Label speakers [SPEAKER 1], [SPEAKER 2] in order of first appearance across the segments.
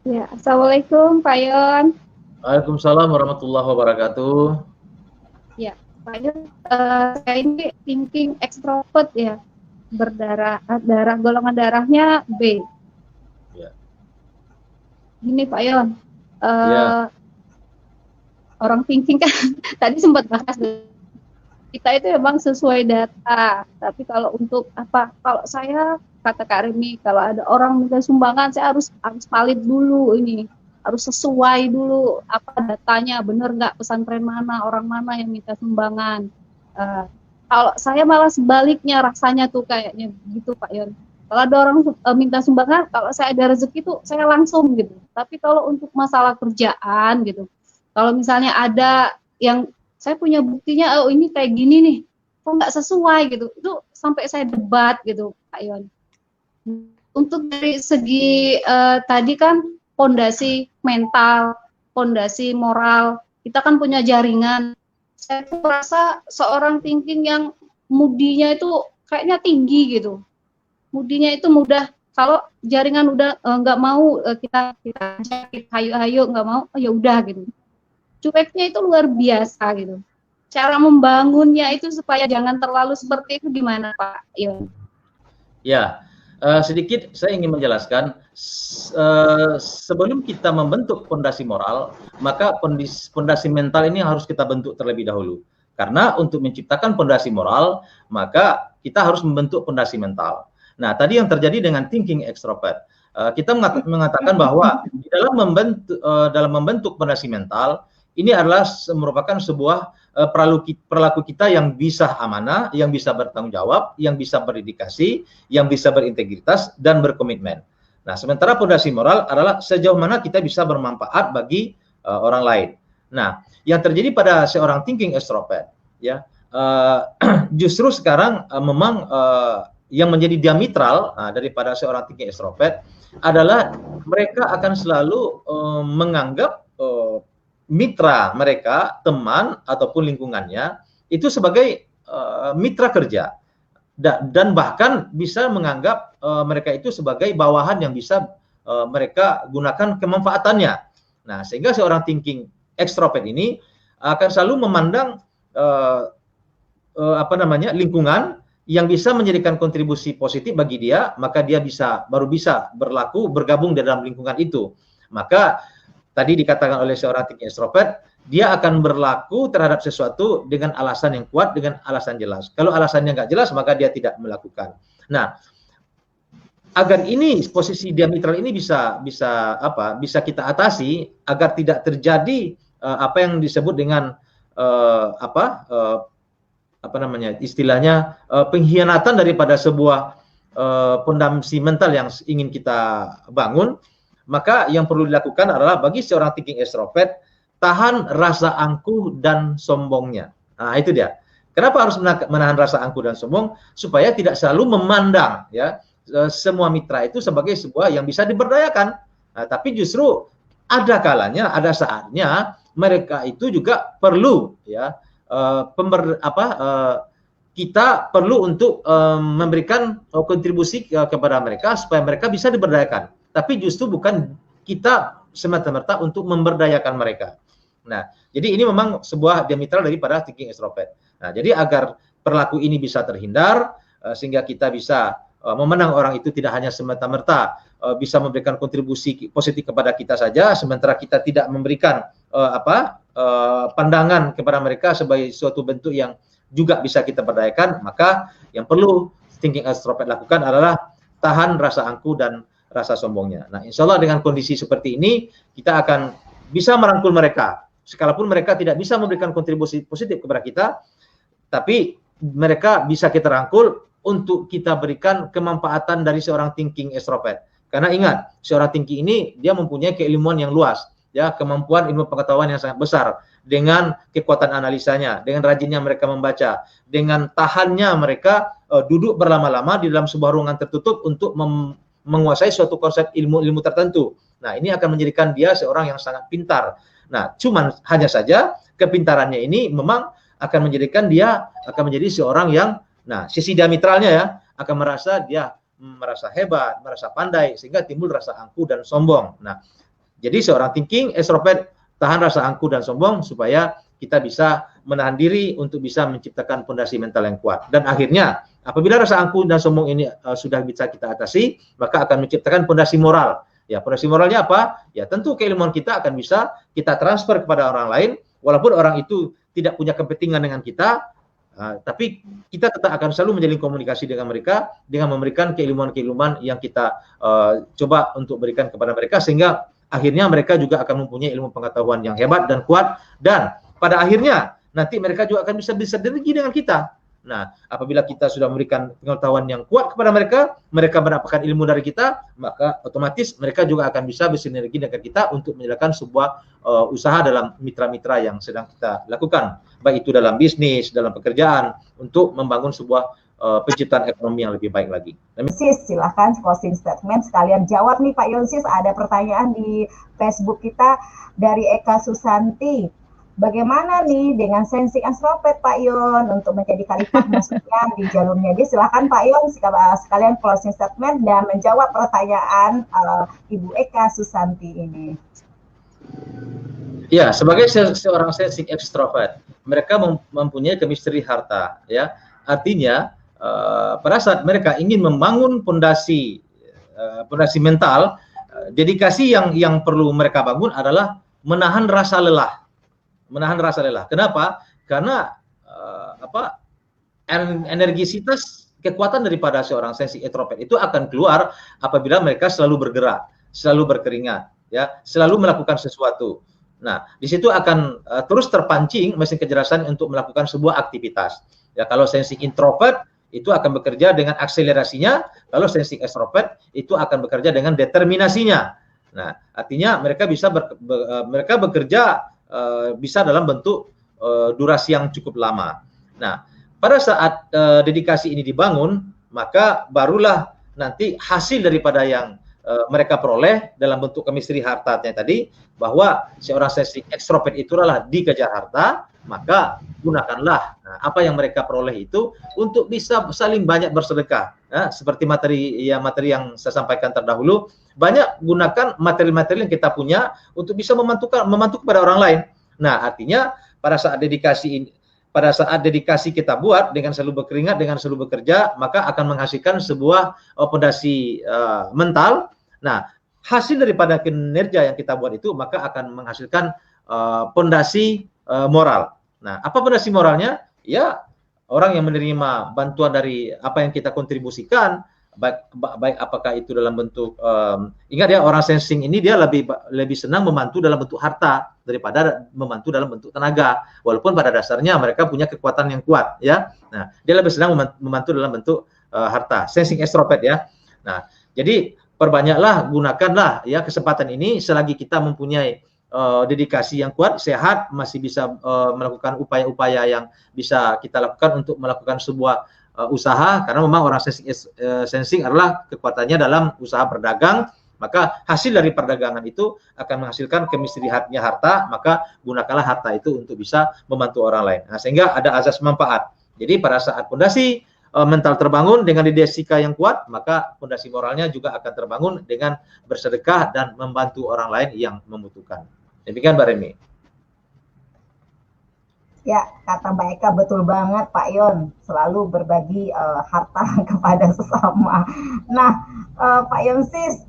[SPEAKER 1] Ya, Assalamualaikum Pak Yon.
[SPEAKER 2] Waalaikumsalam warahmatullahi wabarakatuh.
[SPEAKER 1] Ya, Pak Yon, saya ini thinking extrovert ya, darah golongan darahnya B.
[SPEAKER 2] Ya,
[SPEAKER 1] Gini Pak Yon,
[SPEAKER 2] ya,
[SPEAKER 1] eh, orang thinking kan tadi sempat bahas kita itu memang sesuai data, tapi kalau untuk apa? Kalau saya kata Kak Remi, kalau ada orang minta sumbangan, saya harus valid dulu ini, harus sesuai dulu apa datanya, benar nggak pesantren mana, orang mana yang minta sumbangan. Uh, Kalau saya malah sebaliknya rasanya tuh kayaknya gitu Pak Yon. Kalau ada orang minta sumbangan, kalau saya ada rezeki tuh saya langsung gitu. Tapi kalau untuk masalah kerjaan gitu, kalau misalnya ada yang saya punya buktinya, oh ini kayak gini nih, kok nggak sesuai gitu, itu sampai saya debat gitu Pak Yon. Untuk dari segi tadi kan fondasi mental, fondasi moral, kita kan punya jaringan. Saya tuh merasa seorang thinking yang mudinya itu kayaknya tinggi gitu, mudinya itu mudah. Kalau jaringan udah nggak mau kita ajak hayu-hayu nggak mau, oh ya udah gitu, cueknya itu luar biasa gitu. Cara membangunnya itu supaya jangan terlalu seperti itu gimana Pak Yon?
[SPEAKER 2] ya. Sedikit saya ingin menjelaskan, sebelum kita membentuk fondasi moral, maka fondasi mental ini harus kita bentuk terlebih dahulu. Karena untuk menciptakan fondasi moral, maka kita harus membentuk fondasi mental. Nah, tadi yang terjadi dengan thinking extrovert, kita mengatakan bahwa dalam membentuk fondasi mental, ini adalah merupakan sebuah perilaku kita yang bisa amanah, yang bisa bertanggung jawab, yang bisa berdedikasi, yang bisa berintegritas dan berkomitmen. Nah, sementara fondasi moral adalah sejauh mana kita bisa bermanfaat bagi orang lain. Nah, yang terjadi pada seorang thinking extrovert, ya, justru sekarang memang yang menjadi diametral daripada seorang thinking extrovert adalah mereka akan selalu menganggap mitra mereka, teman ataupun lingkungannya itu sebagai mitra kerja dan bahkan bisa menganggap mereka itu sebagai bawahan yang bisa mereka gunakan kemanfaatannya. Nah, sehingga seorang thinking extrovert ini akan selalu memandang lingkungan yang bisa menjadikan kontribusi positif bagi dia, maka dia baru bisa bergabung di dalam lingkungan itu. Maka tadi dikatakan oleh seorang thinking extrovert, dia akan berlaku terhadap sesuatu dengan alasan yang kuat, dengan alasan jelas. Kalau alasannya nggak jelas, maka dia tidak melakukan. Nah, agar ini posisi diametral ini bisa kita atasi agar tidak terjadi apa yang disebut dengan istilahnya pengkhianatan daripada sebuah fondasi mental yang ingin kita bangun. Maka yang perlu dilakukan adalah bagi seorang thinking extrovert, tahan rasa angkuh dan sombongnya. Nah, itu dia. Kenapa harus menahan rasa angkuh dan sombong? Supaya tidak selalu memandang ya semua mitra itu sebagai sebuah yang bisa diberdayakan. Nah, tapi justru ada kalanya, ada saatnya mereka itu juga perlu ya kita perlu untuk memberikan kontribusi kepada mereka supaya mereka bisa diberdayakan. Tapi justru bukan kita semata-mata untuk memberdayakan mereka. Nah, jadi ini memang sebuah diametral daripada thinking extrovert. Nah, jadi agar perilaku ini bisa terhindar, sehingga kita bisa memenang orang itu tidak hanya semata-mata bisa memberikan kontribusi positif kepada kita saja, sementara kita tidak memberikan pandangan kepada mereka sebagai suatu bentuk yang juga bisa kita berdayakan, maka yang perlu thinking extrovert lakukan adalah tahan rasa angkuh dan rasa sombongnya. Nah, insya Allah dengan kondisi seperti ini, kita akan bisa merangkul mereka. Sekalipun mereka tidak bisa memberikan kontribusi positif kepada kita, tapi mereka bisa kita rangkul untuk kita berikan kemanfaatan dari seorang thinking extrovert. Karena ingat, seorang thinking ini dia mempunyai keilmuan yang luas, ya, kemampuan ilmu pengetahuan yang sangat besar, dengan kekuatan analisanya, dengan rajinnya mereka membaca, dengan tahannya mereka duduk berlama-lama di dalam sebuah ruangan tertutup untuk menguasai suatu konsep ilmu-ilmu tertentu. Nah, ini akan menjadikan dia seorang yang sangat pintar. Nah, cuman hanya saja kepintarannya ini memang akan menjadikan dia akan menjadi seorang yang, nah, sisi diametralnya ya, akan merasa hebat, merasa pandai, sehingga timbul rasa angkuh dan sombong. Nah, Jadi seorang thinking extrovert tahan rasa angkuh dan sombong supaya kita bisa menahan diri untuk bisa menciptakan fondasi mental yang kuat. Dan akhirnya apabila rasa angkuh dan sombong ini sudah bisa kita atasi, maka akan menciptakan fondasi moral. Ya, fondasi moralnya apa? Ya, tentu keilmuan kita akan bisa kita transfer kepada orang lain, walaupun orang itu tidak punya kepentingan dengan kita, tapi kita tetap akan selalu menjalin komunikasi dengan mereka dengan memberikan keilmuan-keilmuan yang kita coba untuk berikan kepada mereka, sehingga akhirnya mereka juga akan mempunyai ilmu pengetahuan yang hebat dan kuat, dan pada akhirnya nanti mereka juga akan bisa bersinergi dengan kita. Nah, apabila kita sudah memberikan pengetahuan yang kuat kepada mereka, mereka mendapatkan ilmu dari kita, maka otomatis mereka juga akan bisa bersinergi dengan kita untuk menjalankan sebuah usaha dalam mitra-mitra yang sedang kita lakukan, baik itu dalam bisnis, dalam pekerjaan, untuk membangun sebuah penciptaan ekonomi yang lebih baik lagi.
[SPEAKER 3] Sis, silahkan closing statement sekalian jawab nih Pak Yonsis. Ada pertanyaan di Facebook kita dari Eka Susanti. Bagaimana nih dengan sensing extrovert Pak Yon untuk menjadi khalifah maksudnya di jalurnya dia? Silahkan Pak Yon sekalian closing statement dan menjawab pertanyaan Ibu Eka Susanti ini.
[SPEAKER 2] Ya, sebagai seorang sensing extrovert, mereka mempunyai chemistry harta, ya. Artinya pada saat mereka ingin membangun fondasi mental, dedikasi yang perlu mereka bangun adalah menahan rasa lelah. Kenapa? Karena energisitas kekuatan daripada seorang sensing extrovert itu akan keluar apabila mereka selalu bergerak, selalu berkeringat, ya, selalu melakukan sesuatu. Nah, di situ akan terus terpancing mesin kecerdasan untuk melakukan sebuah aktivitas. Ya, kalau sensing introvert itu akan bekerja dengan akselerasinya, kalau sensing extrovert itu akan bekerja dengan determinasinya. Nah, artinya mereka bisa mereka bekerja bisa dalam bentuk durasi yang cukup lama. Nah, pada saat dedikasi ini dibangun, maka barulah nanti hasil daripada yang mereka peroleh dalam bentuk chemistry hartanya tadi, bahwa seorang sensing extrovert itu adalah dikejar harta, maka gunakanlah apa yang mereka peroleh itu untuk bisa saling banyak bersedekah. Seperti materi yang saya sampaikan terdahulu, banyak gunakan materi-materi yang kita punya untuk bisa membantu kepada orang lain. Nah, artinya pada saat dedikasi kita buat dengan selalu berkeringat, dengan selalu bekerja, maka akan menghasilkan sebuah fondasi mental. Nah, hasil daripada kinerja yang kita buat itu maka akan menghasilkan fondasi moral. Nah, apa fondasi moralnya? Ya, orang yang menerima bantuan dari apa yang kita kontribusikan, baik apakah itu dalam bentuk ingat ya, orang sensing ini dia lebih senang membantu dalam bentuk harta daripada membantu dalam bentuk tenaga, walaupun pada dasarnya mereka punya kekuatan yang kuat, ya. Nah, dia lebih senang membantu dalam bentuk harta, sensing extrovert, ya. Nah, jadi perbanyaklah, gunakanlah ya kesempatan ini selagi kita mempunyai dedikasi yang kuat, sehat, masih bisa melakukan upaya-upaya yang bisa kita lakukan untuk melakukan sebuah usaha, karena memang orang sensing adalah kekuatannya dalam usaha berdagang, maka hasil dari perdagangan itu akan menghasilkan chemistry harta, maka gunakanlah harta itu untuk bisa membantu orang lain. Nah, sehingga ada azas manfaat. Jadi pada saat fondasi mental terbangun dengan dedikasi yang kuat, maka fondasi moralnya juga akan terbangun dengan bersedekah dan membantu orang lain yang membutuhkan. Demikian Mbak Remi.
[SPEAKER 3] Ya, kata Mbak Eka betul banget Pak Yon, selalu berbagi harta kepada sesama. Nah, Pak Yonsis,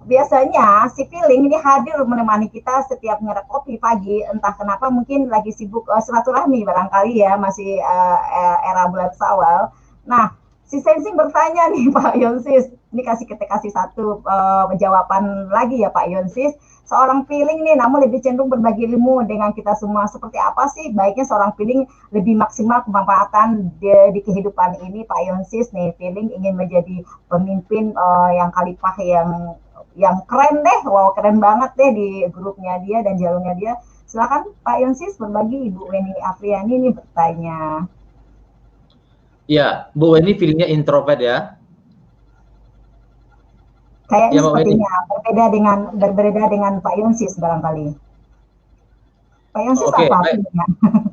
[SPEAKER 3] biasanya si Feeling ini hadir menemani kita setiap ngerep kopi pagi, entah kenapa mungkin lagi sibuk silaturahmi barangkali ya, masih era bulan Syawal. Nah, si Sensing bertanya nih Pak Yonsis, ini kita kasih satu jawaban lagi ya Pak Yonsis. Seorang Feeling nih, namun lebih cenderung berbagi ilmu dengan kita semua. Seperti apa sih baiknya seorang Feeling lebih maksimal kemanfaatan di kehidupan ini, Pak Yonsis nih. Feeling ingin menjadi pemimpin yang khalifah yang keren deh, wow keren banget deh di grupnya dia dan jalurnya dia. Silakan Pak Yonsis berbagi. Ibu Weni Afriani ini bertanya.
[SPEAKER 2] Ya, Bu Weni feelingnya introvert ya.
[SPEAKER 3] Kayaknya ya, sepertinya berbeda dengan Pak Yonsis barangkali. Pak Yonsis apa?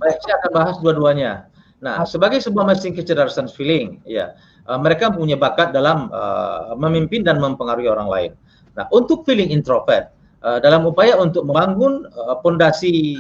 [SPEAKER 2] Baik, saya akan bahas dua-duanya. Nah, sebagai sebuah mesin kecerdasan Feeling, ya, mereka punya bakat dalam memimpin dan mempengaruhi orang lain. Nah, untuk Feeling introvert, dalam upaya untuk membangun pondasi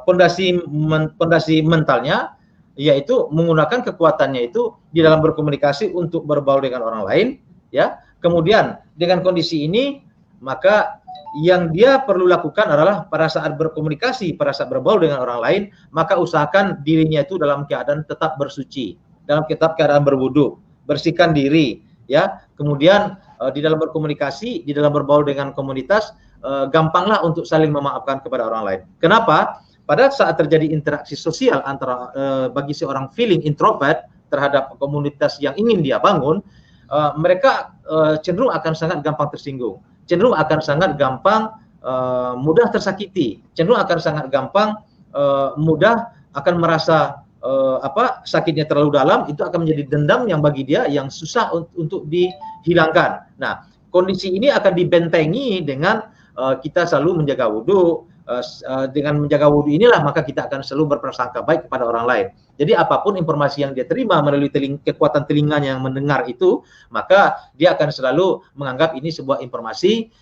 [SPEAKER 2] pondasi mentalnya, yaitu menggunakan kekuatannya itu di dalam berkomunikasi untuk berbaur dengan orang lain, ya. Kemudian dengan kondisi ini, maka yang dia perlu lakukan adalah pada saat berkomunikasi, pada saat berbaur dengan orang lain, maka usahakan dirinya itu dalam keadaan tetap bersuci, dalam keadaan berwudu, bersihkan diri, ya. Kemudian di dalam berkomunikasi, di dalam berbaur dengan komunitas, gampanglah untuk saling memaafkan kepada orang lain. Kenapa? Pada saat terjadi interaksi sosial antara bagi seorang feeling introvert terhadap komunitas yang ingin dia bangun, mereka cenderung akan sangat gampang tersinggung, cenderung akan sangat gampang mudah tersakiti, cenderung akan sangat gampang mudah akan merasa sakitnya terlalu dalam, itu akan menjadi dendam yang bagi dia yang susah untuk dihilangkan. Nah, kondisi ini akan dibentengi dengan kita selalu menjaga wudhu. Dengan menjaga wudhu inilah maka kita akan selalu berprasangka baik kepada orang lain. Jadi apapun informasi yang dia terima melalui kekuatan telinganya yang mendengar itu, maka dia akan selalu menganggap ini sebuah informasi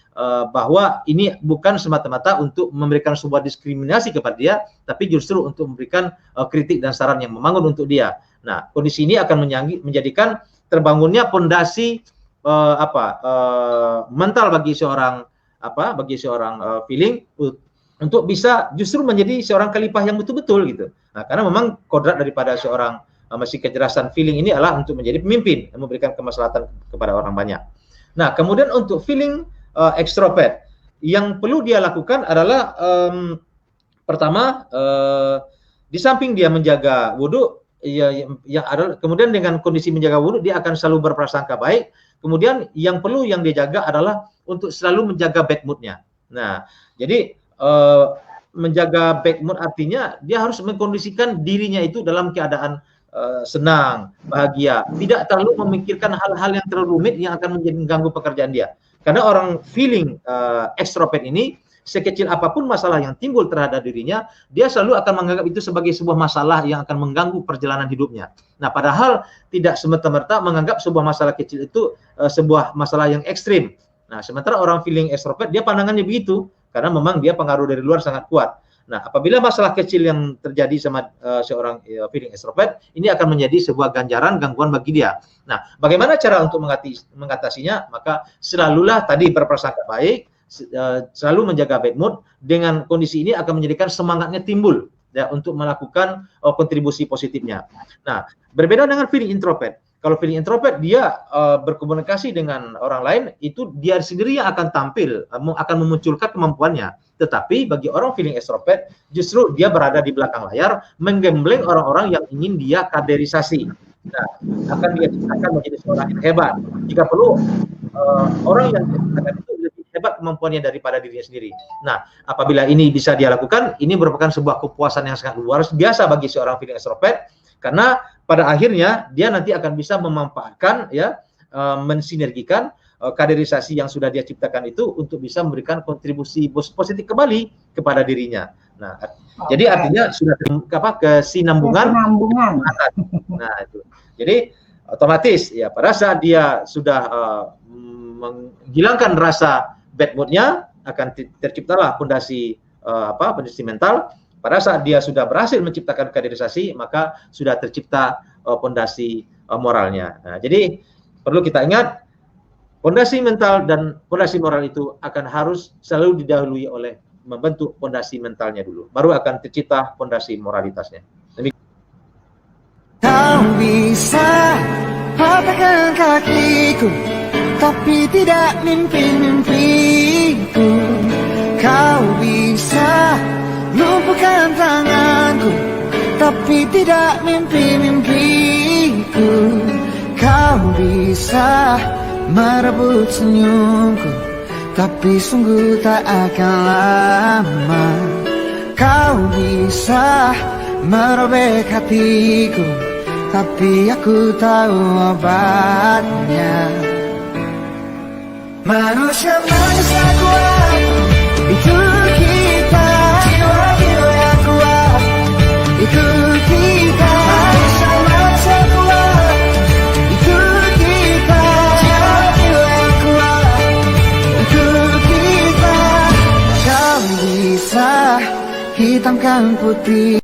[SPEAKER 2] bahwa ini bukan semata-mata untuk memberikan sebuah diskriminasi kepada dia, tapi justru untuk memberikan kritik dan saran yang membangun untuk dia. Nah, kondisi ini akan menjadikan terbangunnya pondasi mental bagi seorang feeling untuk bisa justru menjadi seorang khalifah yang betul-betul gitu. Nah, karena memang kodrat daripada seorang mesin kecerdasan feeling ini adalah untuk menjadi pemimpin yang memberikan kemaslahatan kepada orang banyak. Nah, kemudian untuk feeling extrovert, yang perlu dia lakukan adalah pertama, di samping dia menjaga wudhu, yang adalah kemudian dengan kondisi menjaga wudhu dia akan selalu berprasangka baik. Kemudian yang perlu yang dia jaga adalah untuk selalu menjaga bad mood-nya. Nah, jadi menjaga back mood artinya dia harus mengkondisikan dirinya itu dalam keadaan senang, bahagia, tidak terlalu memikirkan hal-hal yang terlalu rumit yang akan mengganggu pekerjaan dia. Karena orang feeling extrovert ini, sekecil apapun masalah yang timbul terhadap dirinya, dia selalu akan menganggap itu sebagai sebuah masalah yang akan mengganggu perjalanan hidupnya. Nah, padahal tidak semata-mata menganggap sebuah masalah kecil itu sebuah masalah yang ekstrim. Nah, sementara orang feeling extrovert, dia pandangannya begitu, karena memang dia pengaruh dari luar sangat kuat. Nah, apabila masalah kecil yang terjadi sama seorang feeling extrovert, ini akan menjadi sebuah gangguan bagi dia. Nah, bagaimana cara untuk mengatasinya? Maka selalulah tadi berprasangka baik, selalu menjaga bad mood. Dengan kondisi ini akan menjadikan semangatnya timbul ya, untuk melakukan kontribusi positifnya. Nah, berbeda dengan feeling introvert. Kalau feeling introvert, dia berkomunikasi dengan orang lain, itu dia sendiri yang akan tampil, akan memunculkan kemampuannya. Tetapi bagi orang feeling extrovert, justru dia berada di belakang layar, menggembleng orang-orang yang ingin dia kaderisasi. Nah, akan dia ciptakan menjadi seorang yang hebat. Jika perlu, orang yang diciptakan itu lebih hebat kemampuannya daripada dirinya sendiri. Nah, apabila ini bisa dia lakukan, ini merupakan sebuah kepuasan yang sangat luar biasa bagi seorang feeling extrovert, karena pada akhirnya dia nanti akan bisa memanfaatkan ya, mensinergikan kaderisasi yang sudah dia ciptakan itu untuk bisa memberikan kontribusi positif kembali kepada dirinya. Nah, jadi artinya sudah kesinambungan. Nah, itu. Jadi otomatis ya pada saat dia sudah menghilangkan rasa bad mood-nya, akan terciptalah pondasi pondasi mental. Pada saat dia sudah berhasil menciptakan kaderisasi, maka sudah tercipta pondasi moralnya. Nah, jadi perlu kita ingat, pondasi mental dan pondasi moral itu akan harus selalu didahului oleh membentuk pondasi mentalnya dulu, baru akan tercipta pondasi moralitasnya.
[SPEAKER 4] Kau bisa patahkan kakiku, tapi tidak mimpi-mimpiku. Kau bisa lumpuhkan tanganku, tapi tidak mimpi-mimpiku. Kau bisa merebut senyumku, tapi sungguh tak akan lama. Kau bisa merobek hatiku, tapi aku tahu obatnya. Manusia kuat, itu kita. Jiwa-jiwa yang kuat, itu kita. Manusia kuat, itu kita. Jiwa-jiwa yang kuat, itu kita. bisa hitamkan putih.